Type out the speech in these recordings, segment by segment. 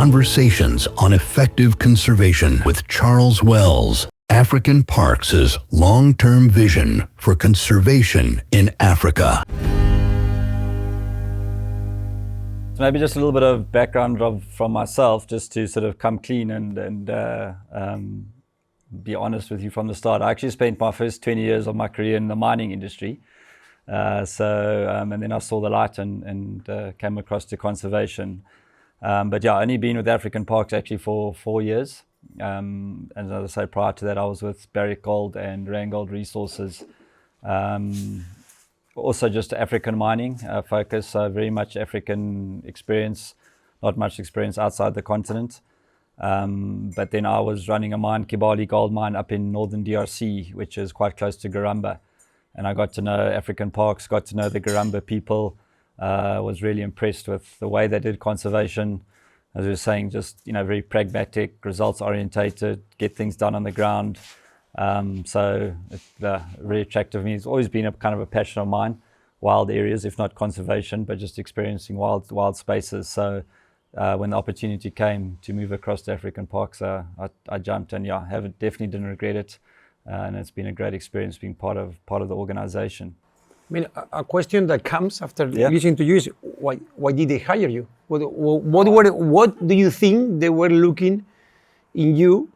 Conversations on Effective Conservation with Charles Wells, African Parks' long-term vision for conservation in Africa. So maybe just a little bit of background from myself, just to sort of come clean and be honest with you from the start. I actually spent my first 20 years of my career in the mining industry. And then I saw the light and came across to conservation. But yeah, only been with African Parks actually for 4 years. And as I say, prior to that, I was with Barrick Gold and Randgold Resources. Also just African mining focus, so very much African experience, not much experience outside the continent. But then I was running a mine, Kibali Gold Mine, up in northern DRC, which is quite close to Garamba. And I got to know African Parks, got to know the Garamba people, was really impressed with the way they did conservation. As we were saying, just, very pragmatic, results orientated, get things done on the ground. So it's really attractive to me. It's always been a kind of a passion of mine, wild areas, if not conservation, but just experiencing wild spaces. So when the opportunity came to move across to African Parks, I jumped, and definitely didn't regret it. And it's been a great experience being part of the organization. I mean, a question that comes after listening to you is, why did they hire you? What do you think they were looking in you?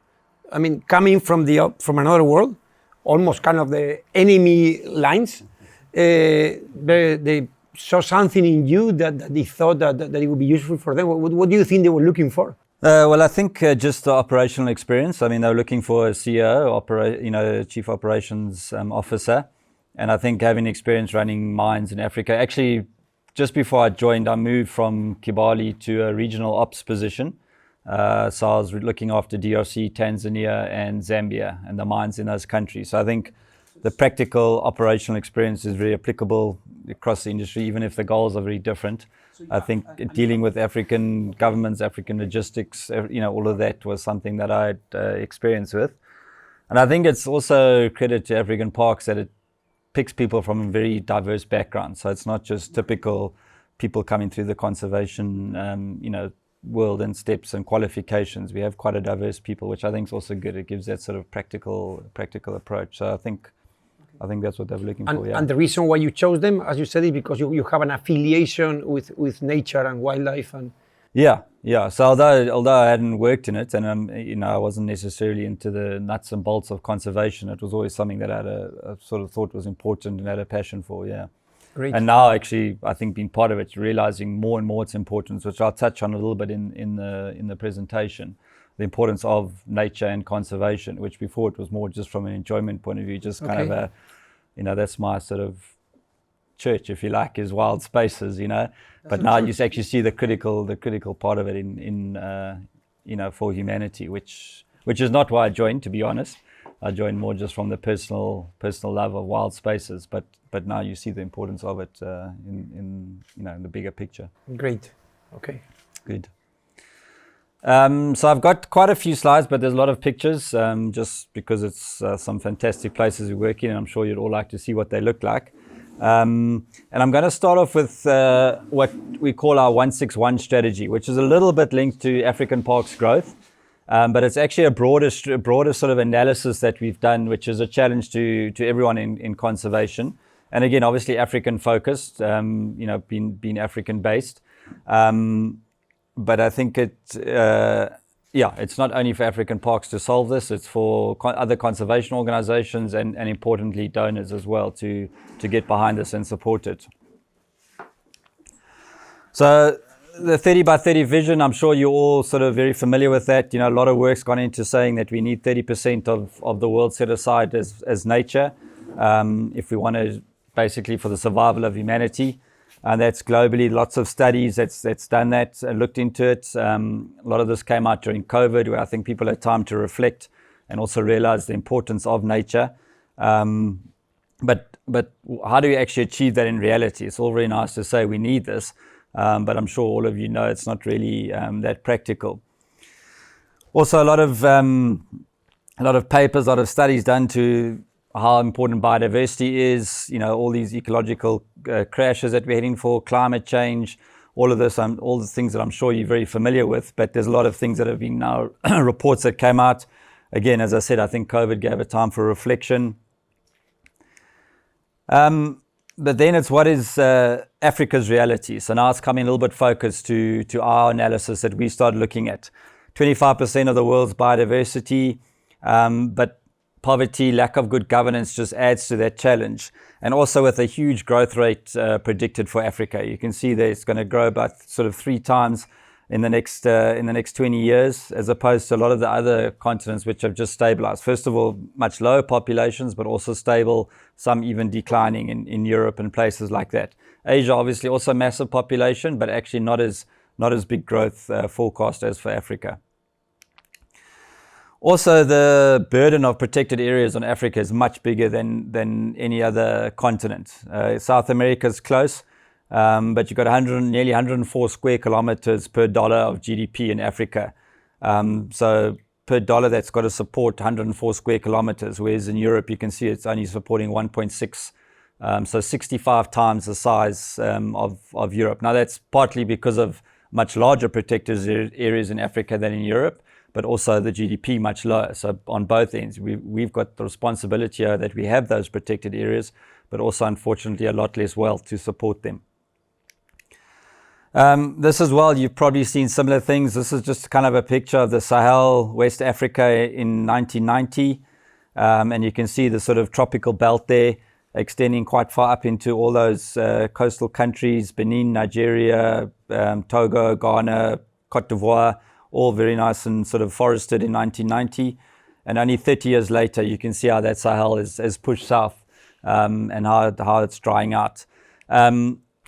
I mean, coming from another world, almost kind of the enemy lines, they saw something in you that they thought that it would be useful for them. What do you think they were looking for? Well, I think just the operational experience. I mean, they were looking for a CEO, Chief Operations Officer. And I think having experience running mines in Africa, actually, just before I joined, I moved from Kibali to a regional ops position. So I was looking after DRC, Tanzania, and Zambia, and the mines in those countries. So I think the practical operational experience is very applicable across the industry, even if the goals are very different. I think dealing with African governments, African logistics, all of that was something that I had experience with. And I think it's also credit to African Parks that it picks people from very diverse backgrounds. So it's not just typical people coming through the conservation, world and steps and qualifications. We have quite a diverse people, which I think is also good. It gives that sort of practical approach. So I think that's what they're looking for. Yeah. And the reason why you chose them, as you said, is because you have an affiliation with nature and wildlife. And yeah. So although I hadn't worked in it, and I wasn't necessarily into the nuts and bolts of conservation, it was always something that I had a sort of thought was important and had a passion for. Yeah. Great. And now, actually, I think being part of it, realizing more and more its importance, which I'll touch on a little bit in the presentation, the importance of nature and conservation, which before it was more just from an enjoyment point of view, just kind of that's my sort of church, if you like, is wild spaces, But now you actually see the critical part of it in for humanity, which is not why I joined, to be honest. I joined more just from the personal love of wild spaces, but now you see the importance of it in the bigger picture. Great. Okay. Good. So I've got quite a few slides, but there's a lot of pictures, just because it's some fantastic places we work in, and I'm sure you'd all like to see what they look like. And I'm going to start off with what we call our 161 strategy, which is a little bit linked to African Parks growth. But it's actually a broader sort of analysis that we've done, which is a challenge to everyone in conservation. And again, obviously African focused, being African based. But I think it's not only for African Parks to solve this, it's for other conservation organizations and importantly donors as well to get behind this and support it. So the 30 by 30 vision, I'm sure you're all sort of very familiar with that. A lot of work's gone into saying that we need 30% of the world set aside as nature, if we want to, basically for the survival of humanity. And that's globally, lots of studies that's done that, looked into it. A lot of this came out during COVID, where I think people had time to reflect and also realize the importance of nature. But how do we actually achieve that in reality? It's all very nice to say we need this, but I'm sure all of you know it's not really that practical. Also, a lot of papers, a lot of studies done to how important biodiversity is, all these ecological crashes that we're heading for, climate change, all of this, all the things that I'm sure you're very familiar with, but there's a lot of things that have been now reports that came out. Again, as I said, I think COVID gave a time for reflection. But then it's what is Africa's reality. So now it's coming a little bit focused to our analysis that we started looking at. 25% of the world's biodiversity, but poverty, lack of good governance just adds to that challenge. And also with a huge growth rate predicted for Africa. You can see that it's going to grow about sort of 3 times in the next 20 years, as opposed to a lot of the other continents which have just stabilized. First of all, much lower populations, but also stable, some even declining in Europe and places like that. Asia, obviously, also massive population, but actually not as big growth forecast as for Africa. Also, the burden of protected areas on Africa is much bigger than any other continent. South America is close, but you've got nearly 104 square kilometers per dollar of GDP in Africa. So per dollar, that's got to support 104 square kilometers, whereas in Europe, you can see it's only supporting 1.6. So 65 times the size of Europe. Now, that's partly because of much larger protected areas in Africa than in Europe, but also the GDP much lower. So on both ends, we've got the responsibility here that we have those protected areas, but also, unfortunately, a lot less wealth to support them. This as well, you've probably seen similar things. This is just kind of a picture of the Sahel, West Africa in 1990. And you can see the sort of tropical belt there extending quite far up into all those coastal countries, Benin, Nigeria, Togo, Ghana, Cote d'Ivoire, all very nice and sort of forested in 1990. And only 30 years later, you can see how that Sahel is pushed south and how it's drying out.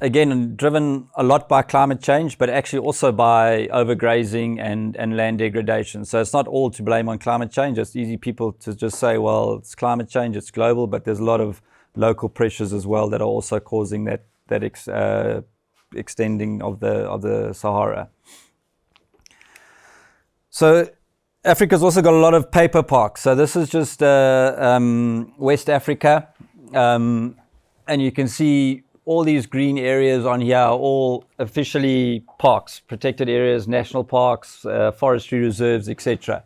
Again, driven a lot by climate change, but actually also by overgrazing and land degradation. So it's not all to blame on climate change. It's easy people to just say, well, it's climate change, it's global, but there's a lot of local pressures as well that are also causing that extending of the Sahara. So Africa's also got a lot of paper parks. So this is just West Africa, and you can see all these green areas on here are all officially parks, protected areas, national parks, forestry reserves, etc.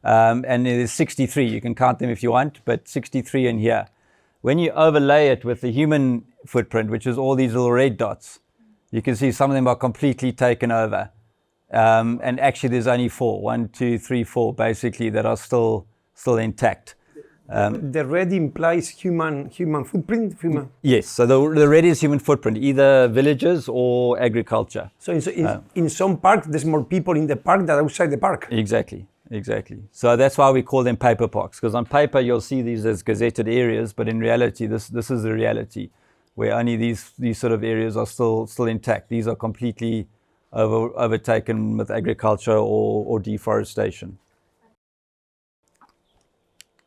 And there's 63. You can count them if you want, but 63 in here. When you overlay it with the human footprint, which is all these little red dots, you can see some of them are completely taken over. And actually there's only 4, 1, 2, 3, 4, basically, that are still intact. The red implies human footprint? Yes, so the red is human footprint, either villages or agriculture. So in some parks, there's more people in the park than outside the park. Exactly. So that's why we call them paper parks, because on paper you'll see these as gazetted areas, but in reality, this is the reality, where only these sort of areas are still intact. These are completely overtaken with agriculture or deforestation.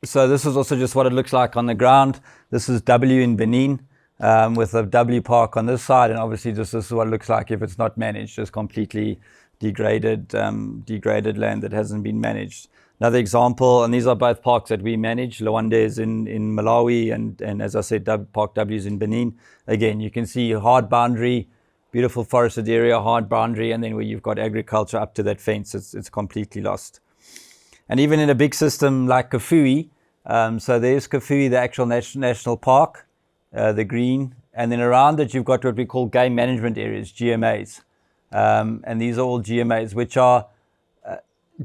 So this is also just what it looks like on the ground. This is W in Benin, with a W park on this side, and obviously this is what it looks like if it's not managed, just completely degraded land that hasn't been managed. Another example, and these are both parks that we manage. Luanda is in Malawi, and as I said, Park W is in Benin. Again, you can see hard boundary, beautiful forested area, hard boundary, and then where you've got agriculture up to that fence, it's completely lost. And even in a big system like Kafue, so there's Kafue, the actual national park, the green, and then around it you've got what we call game management areas, GMAs. And these are all GMAs, which are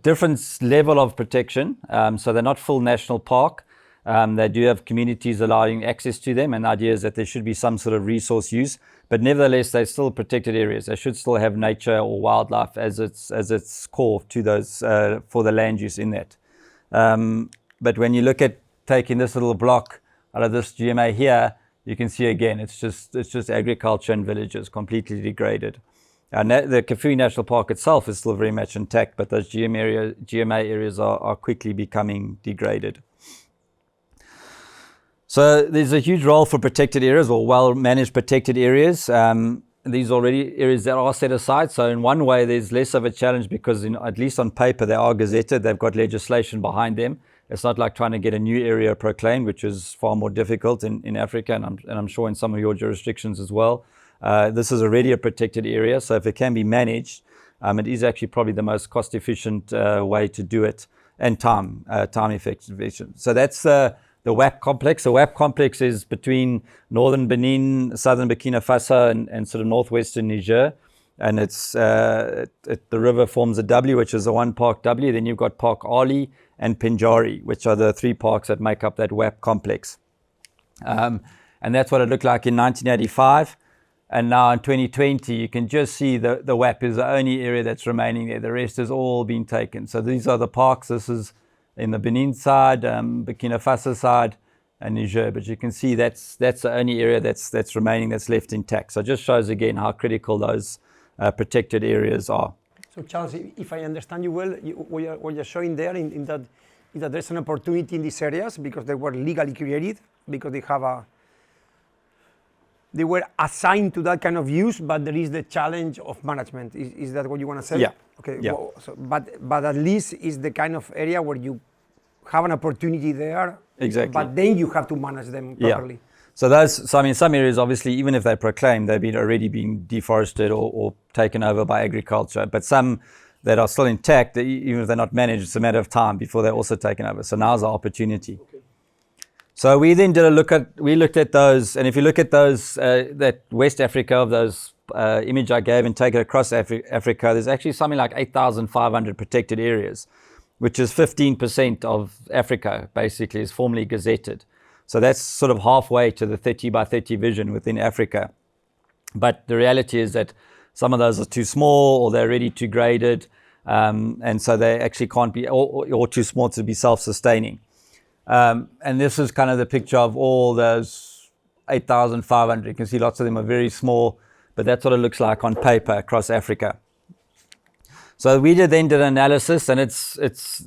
different level of protection. So they're not full national park. They do have communities allowing access to them, and the idea is that there should be some sort of resource use. But nevertheless, they're still protected areas. They should still have nature or wildlife as its core to those for the land use in that. But when you look at taking this little block out of this GMA here, you can see again it's just agriculture and villages completely degraded. And the Kafue National Park itself is still very much intact, but those GMA areas are quickly becoming degraded. So there's a huge role for protected areas or well-managed protected areas. These are already areas that are set aside. So in one way, there's less of a challenge because at least on paper, they are gazetted. They've got legislation behind them. It's not like trying to get a new area proclaimed, which is far more difficult in Africa, and I'm sure in some of your jurisdictions as well. This is already a protected area, so if it can be managed, it is actually probably the most cost-efficient way to do it, and time effective. So that's the WAP complex. The WAP complex is between northern Benin, southern Burkina Faso, and sort of northwestern Niger. And it's the river forms a W, which is the one park W. Then you've got Park Ali and Pinjari, which are the three parks that make up that WAP complex. And that's what it looked like in 1985. And now in 2020, you can just see the WAP is the only area that's remaining there. The rest has all been taken. So these are the parks. This is in the Benin side, Burkina Faso side, and Niger. But you can see that's the only area that's remaining, that's left intact. So it just shows again how critical those protected areas are. So Charles, if I understand you well, what you're showing there in that is that there's an opportunity in these areas because they were legally created, because they were assigned to that kind of use, but there is the challenge of management. Is that what you want to say? Yeah. Okay. Yeah. Well, so, but at least is the kind of area where you have an opportunity there. Exactly. But then you have to manage them properly. Yeah. So I mean, some areas, obviously, even if they proclaim, they've already been deforested or taken over by agriculture. But some that are still intact, even if they're not managed, it's a matter of time before they're also taken over. So now's the opportunity. Okay. So we then looked at those, and if you look at those, that West Africa of those image I gave and take it across Africa, there's actually something like 8,500 protected areas, which is 15% of Africa, basically, is formally gazetted. So that's sort of halfway to the 30 by 30 vision within Africa. But the reality is that some of those are too small, or they're already too graded, and so they actually can't be, or too small to be self-sustaining. And this is kind of the picture of all those 8,500. You can see lots of them are very small, but that's what it looks like on paper across Africa. So we then did an analysis, and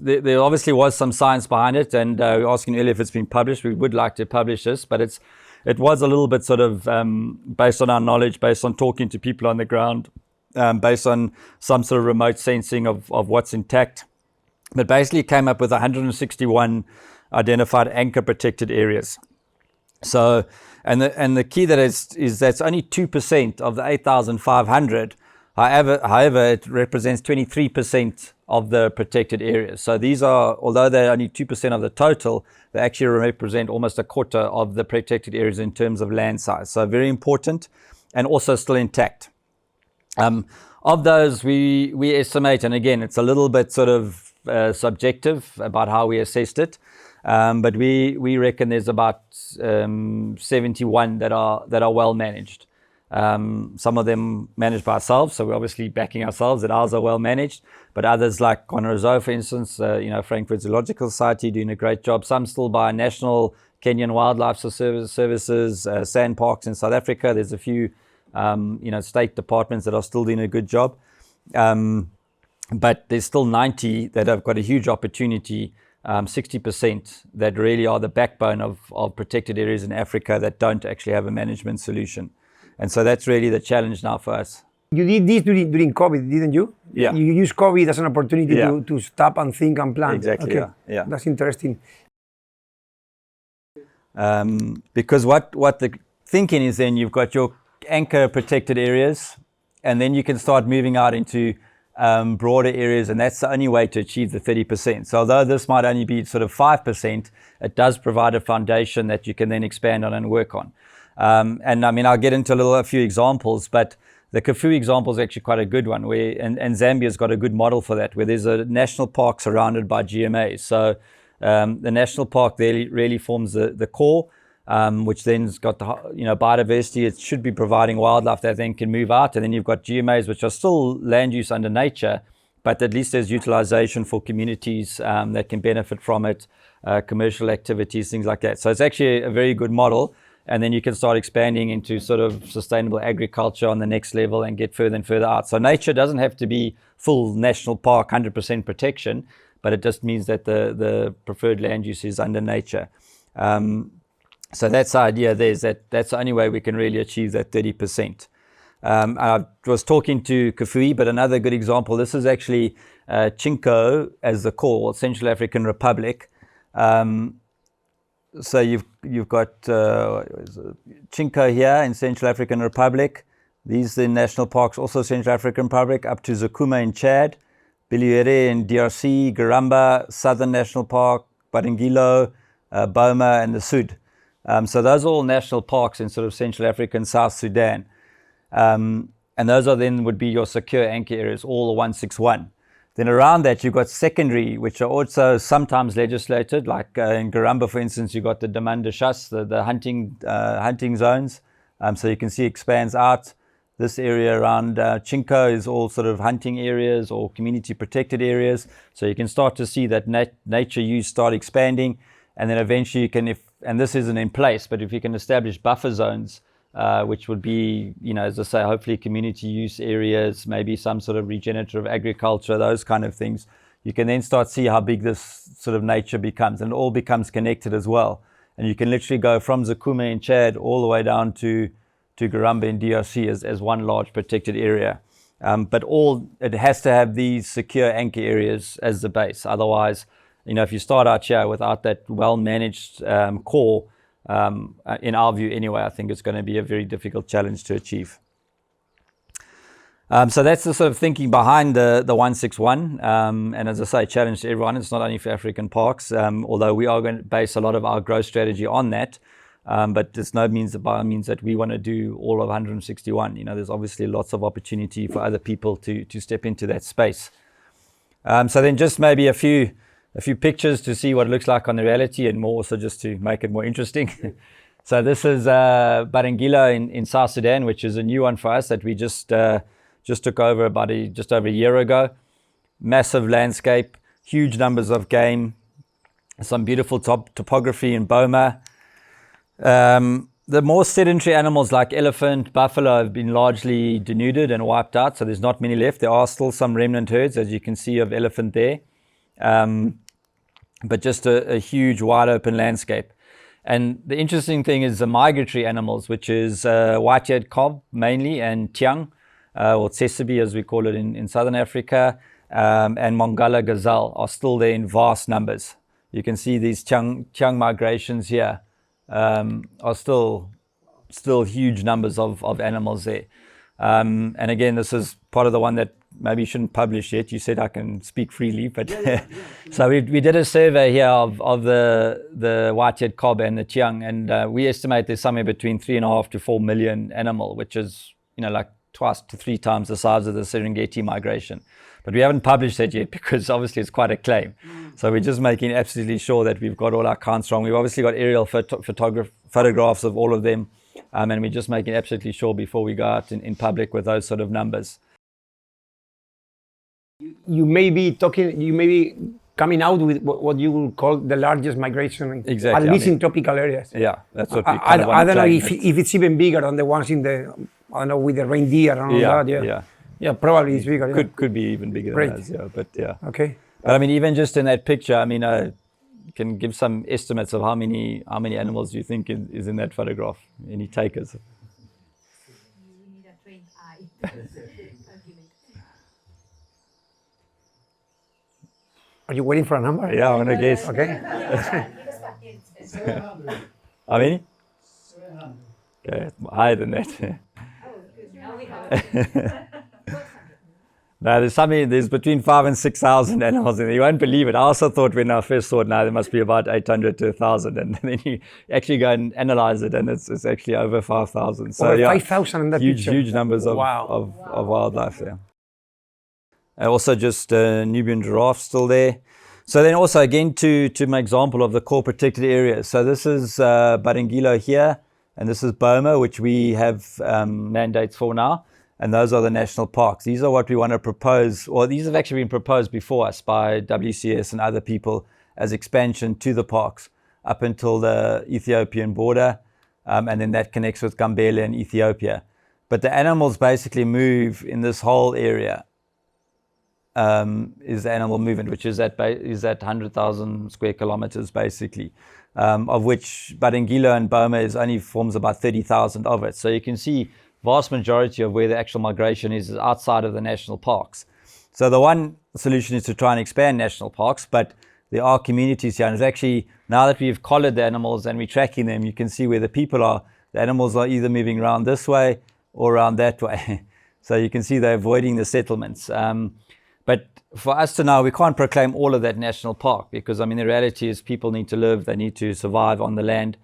there obviously was some science behind it, and we were asking earlier if it's been published. We would like to publish this, but it was a little bit sort of based on our knowledge, based on talking to people on the ground, based on some sort of remote sensing of what's intact. But basically came up with 161 identified anchor protected areas. So, and the key that is that's only 2% of the 8,500. However, it represents 23% of the protected areas. So these are, although they're only 2% of the total, they actually represent almost a quarter of the protected areas in terms of land size. So very important, and also still intact. Of those, we estimate, and again, it's a little bit sort of subjective about how we assessed it, but we reckon there's about 71 that are well managed. Some of them managed by ourselves, so we're obviously backing ourselves that ours are well managed, but others like Gonarezhou, for instance, Frankfurt Zoological Society doing a great job. Some still by National Kenyan Wildlife Services, sand parks in South Africa. There's a few state departments that are still doing a good job. But there's still 90 that have got a huge opportunity, 60% that really are the backbone of protected areas in Africa that don't actually have a management solution. And so that's really the challenge now for us. You did this during COVID, didn't you? Yeah. You used COVID as an opportunity to stop and think and plan. Exactly, okay. Yeah. That's interesting. Because what the thinking is, then you've got your anchor protected areas, and then you can start moving out into broader areas, and that's the only way to achieve the 30%. So although this might only be sort of 5%, it does provide a foundation that you can then expand on and work on. And I mean, I'll get into a few examples, but the Kafue example is actually quite a good one, and Zambia's got a good model for that, where there's a national park surrounded by GMAs. So the national park there really forms the core, which then's got the biodiversity. It should be providing wildlife that then can move out, and then you've got GMAs, which are still land use under nature, but at least there's utilization for communities that can benefit from it, commercial activities, things like that. So it's actually a very good model. And then you can start expanding into sort of sustainable agriculture on the next level and get further and further out. So nature doesn't have to be full national park, 100% protection, but it just means that the preferred land use is under nature. So that's the idea there, that's the only way we can really achieve that 30%. I was talking to Kafue, but another good example, this is actually Chinko as the core, Central African Republic. So you've got Chinko here in Central African Republic, These are the national parks, also Central African Republic, up to Zakuma in Chad, Biluere in DRC, Garamba, Southern National Park, Badingilo, Boma, and the Sud. So those are all national parks in sort of Central Africa and South Sudan. And those are then would be your secure anchor areas, all the 161. Then around that, you've got secondary, which are also sometimes legislated, like in Garamba, for instance, you've got the demande de chasse, the hunting zones. So you can see it expands out. This area around Chinko is all sort of hunting areas or community protected areas. So you can start to see that nature use start expanding. And then eventually you can, and this isn't in place, but if you can establish buffer zones, which would be, as I say, hopefully community use areas, maybe some sort of regenerative agriculture, those kind of things, you can then start to see how big this sort of nature becomes, and it all becomes connected as well. And you can literally go from Zakuma in Chad all the way down to Garamba in DRC as one large protected area. But it has to have these secure anchor areas as the base. Otherwise, if you start out here without that well-managed core, in our view anyway, I think it's going to be a very difficult challenge to achieve. So that's the sort of thinking behind the 161. And as I say, challenge to everyone. It's not only for African parks, although we are going to base a lot of our growth strategy on that. But it's no means by means that we want to do all of 161. There's obviously lots of opportunity for other people to step into that space. So then just maybe a few pictures to see what it looks like on the reality, and more also just to make it more interesting. So this is Badingilo in South Sudan, which is a new one for us that we just took over just over a year ago. Massive landscape, huge numbers of game, some beautiful topography in Boma. The more sedentary animals like elephant, buffalo have been largely denuded and wiped out, so there's not many left. There are still some remnant herds, as you can see, of elephant there. But just a huge wide open landscape. And the interesting thing is the migratory animals, which is white-eared kob mainly, and tiang, or tsesabi as we call it in Southern Africa, and Mongala gazelle are still there in vast numbers. You can see these tiang migrations here are still huge numbers of animals there. And again, this is part of the one that maybe you shouldn't publish yet. You said I can speak freely, but so we did a survey here of the white-eared kob and the tiang, and we estimate there's somewhere between 3.5 to 4 million animal, which is like 2 to 3 times the size of the Serengeti migration. But we haven't published that yet because obviously it's quite a claim. So we're just making absolutely sure that we've got all our counts wrong. We've obviously got aerial photographs of all of them, and we're just making absolutely sure before we go out in public with those sort of numbers. You may be coming out with what you will call the largest migration, exactly, at least in tropical areas. Yeah, that's what we I don't know if it's even bigger than the ones in with the reindeer and all that. Yeah, probably it's bigger. Could be even bigger than that. Yeah, but yeah. Okay. But even just in that picture, you can give some estimates of how many animals you think is in that photograph. Any takers? You need a trained eye. Are you waiting for a number? Yeah, I'm gonna guess. Okay. How many? 700. Okay, higher than that. Now we have No, there's between 5,000 and 6,000 animals in there. You won't believe it. I also thought when I first saw it, there must be about 800 to 1,000. And then you actually go and analyze it, and it's actually over 5,000. So over 5,000 in that picture. Huge numbers of wildlife there. Also just Nubian giraffe still there. So then also again to make example of the core protected areas. So this is Badingilo here, and this is Boma, which we have mandates for now. And those are the national parks. These are what we want to propose, or these have actually been proposed before us by WCS and other people as expansion to the parks up until the Ethiopian border. And then that connects with Gambela and Ethiopia. But the animals basically move in this whole area. Is the animal movement, which is at 100,000 square kilometers basically, of which Badingilo and Boma only forms about 30,000 of it. So you can see vast majority of where the actual migration is outside of the national parks. So the one solution is to try and expand national parks, but there are communities here, and it's actually, now that we've collared the animals and we're tracking them, you can see where the people are. The animals are either moving around this way or around that way. So you can see they're avoiding the settlements. But for us to now, we can't proclaim all of that national park because, I mean, the reality is people need to live, they need to survive on the land.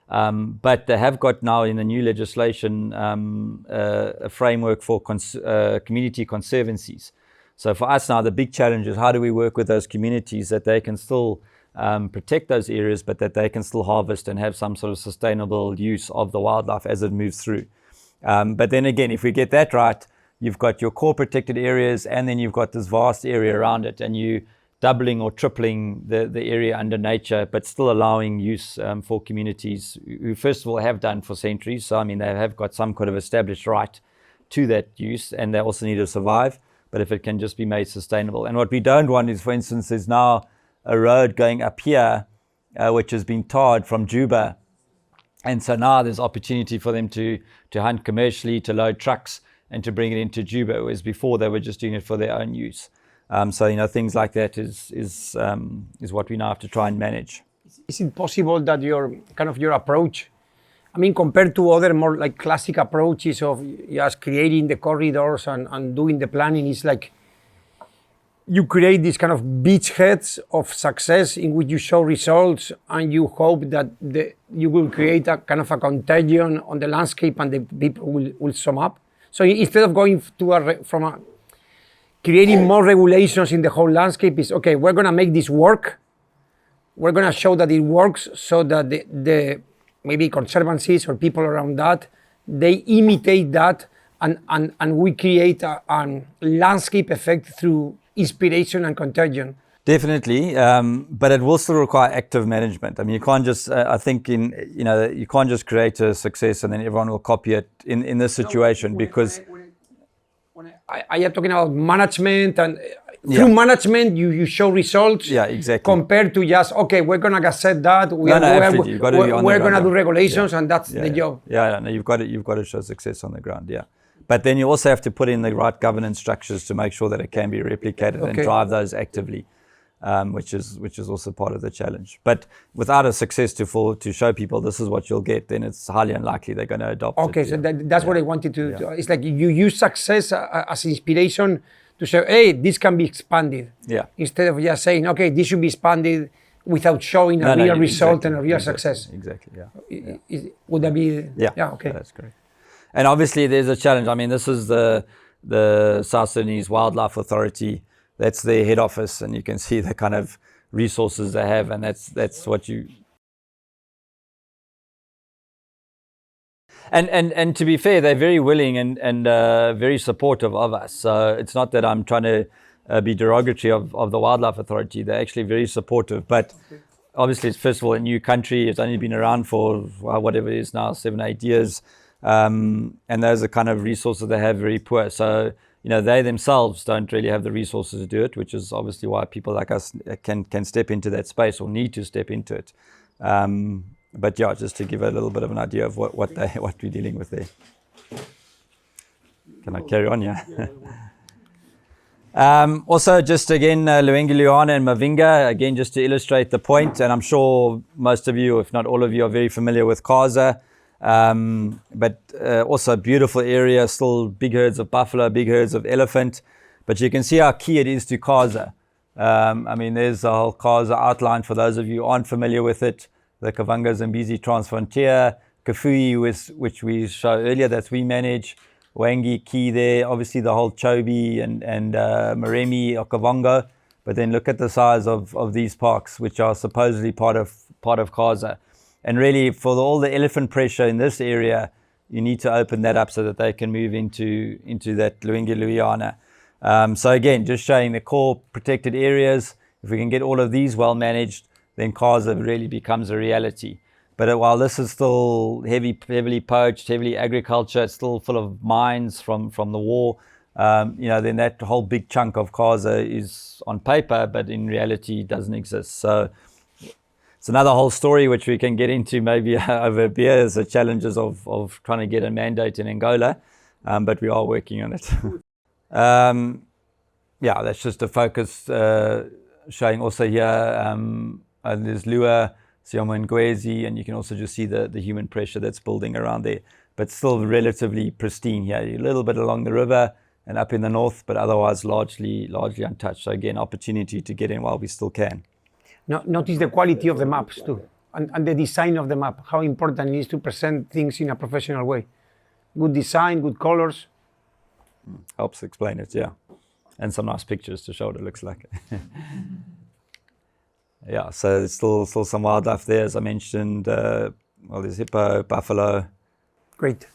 But they have got now in the new legislation a framework for community conservancies. So for us now, the big challenge is how do we work with those communities that they can still protect those areas, but that they can still harvest and have some sort of sustainable use of the wildlife as it moves through. But then again, if we get that right, you've got your core protected areas, and then you've got this vast area around it, and you doubling or tripling the area under nature, but still allowing use for communities who first of all have done for centuries. So I mean, they have got some kind of established right to that use, and they also need to survive, but if it can just be made sustainable. And what we don't want is, for instance, there's now a road going up here which has been tarred from Juba, and so now there's opportunity for them to hunt commercially, to load trucks and to bring it into Juba, whereas before they were just doing it for their own use. So, you know, things like that is what we now have to try and manage. Is it possible that your approach, I mean, compared to other more like classic approaches of just creating the corridors and doing the planning, is like you create these kind of beachheads of success in which you show results and you hope that you will create a kind of a contagion on the landscape and the people will sum up? So instead of going to creating more regulations in the whole landscape, is okay, we're going to make this work. We're going to show that it works so that the maybe conservancies or people around that, they imitate that and we create a landscape effect through inspiration and contagion. Definitely, but it will still require active management. I mean, you can't just, I think you can't just create a success and then everyone will copy it in this situation, because I am talking about management, and through management you show results. Yeah, exactly. Compared to just, okay, we're gonna set that. We're gonna do regulations, and that's the job. No, you've got to show success on the ground. Yeah, but then you also have to put in the right governance structures to make sure that it can be replicated and drive those actively. Which is also part of the challenge. But without a success to show people this is what you'll get, then it's highly unlikely they're going to adopt it. Okay, so that's what I wanted to. It's like you use success as inspiration to say, hey, this can be expanded. Yeah. Instead of just saying, okay, this should be expanded without showing a real result and a real success. Exactly. Yeah. Would that be? Yeah. Okay. That's correct. And obviously, there's a challenge. I mean, this is the South Sudanese Wildlife Authority. That's their head office, and you can see the kind of resources they have, and that's what you. And to be fair, they're very willing and very supportive of us. So it's not that I'm trying to be derogatory of the Wildlife Authority. They're actually very supportive. But obviously, it's first of all a new country. It's only been around for whatever it is now, 7-8 years, and those are kind of resources they have very poor. So. You know, they themselves don't really have the resources to do it, which is obviously why people like us can step into that space or need to step into it. But yeah, just to give a little bit of an idea of what we're dealing with there. Can I carry on? Yeah. Also, just again, Luengi Luana and Mavinga, again, just to illustrate the point, and I'm sure most of you, if not all of you, are very familiar with Kaza. But also a beautiful area, still big herds of buffalo, big herds of elephant. But you can see how key it is to Kaza. I mean, there's the whole Kaza outline for those of you who aren't familiar with it. The Kavanga Zambezi Transfrontier, Kafui, which we showed earlier, that we manage. Wangi key there, obviously the whole Chobe and Maremi, Okavango. But then look at the size of these parks, which are supposedly part of Kaza. And really, for all the elephant pressure in this area, you need to open that up so that they can move into that Luengi Luiana. So again, just showing the core protected areas. If we can get all of these well managed, then Kaza really becomes a reality. But while this is still heavily poached, heavily agriculture, it's still full of mines from the war. Then that whole big chunk of Kaza is on paper, but in reality doesn't exist. So. It's another whole story which we can get into maybe over beer, the challenges of trying to get a mandate in Angola, but we are working on it. That's just a focus showing also here. There's Lua, Sioma and Gwezi, and you can also just see the human pressure that's building around there. but still relatively pristine here. A little bit along the river and up in the north, but otherwise largely untouched. So again, opportunity to get in while we still can. Notice the quality of the maps too, and the design of the map. How important it is to present things in a professional way. Good design, good colors. Helps explain it, yeah. And some nice pictures to show what it looks like. Yeah, so there's still some wildlife there, as I mentioned. Well, there's hippo, buffalo. Great.